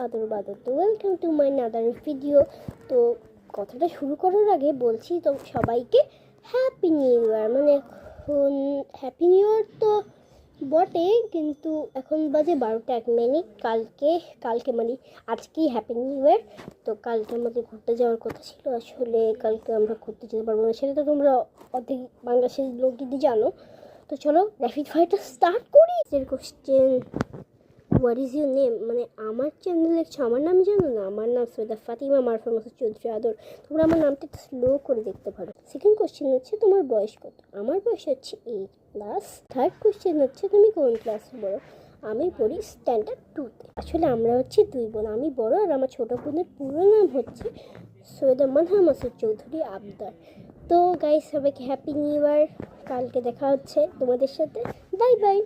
আদর বাদর। তো welcome to my another video. তো কথাটা শুরু করার আগে বলছি তো সবাইকে হ্যাপি নিউ ইয়ার। মানে এখন হ্যাপি নিউ ইয়ার তো বটে, কিন্তু এখন বাজে 12:01। কালকে মানে আজকেই হ্যাপি নিউ ইয়ার। তো কালকে আমাদের ঘুরতে যাওয়ার কথা ছিল, আসলে কালকে আমরা ঘুরতে যেতে পারবো না, সেটা তো তোমরা অর্ধেক বাংলাদেশের লোকই জানো। তো চলো র্যাপিড ফায়ারটা স্টার্ট করি। এর question, what is your name? মানে আমার চ্যানেল দেখছো, আমার নাম জানো না? আমার নাম সৈয়দা ফাতিমা মারফা মাসুদ চৌধুরী আদর। তোমরা আমার নামটা একটু স্লো করে দেখতে পারো। সেকেন্ড কোশ্চেন হচ্ছে তোমার বয়স কত? আমার বয়স হচ্ছে 8+। থার্ড কোশ্চেন হচ্ছে তুমি কোন ক্লাস পড়ো? আমি পড়ি স্ট্যান্ডার্ড 2-তে। আসলে আমরা হচ্ছে দুই বোন, আমি বড় আর আমার ছোটো বোনের পুরো নাম হচ্ছে সৈয়দা মানহা মাসুদ চৌধুরী আবদার। তো গাইস, সবাইকে হ্যাপি নিউ ইয়ার। কালকে দেখা হচ্ছে তোমাদের সাথে। Bye bye.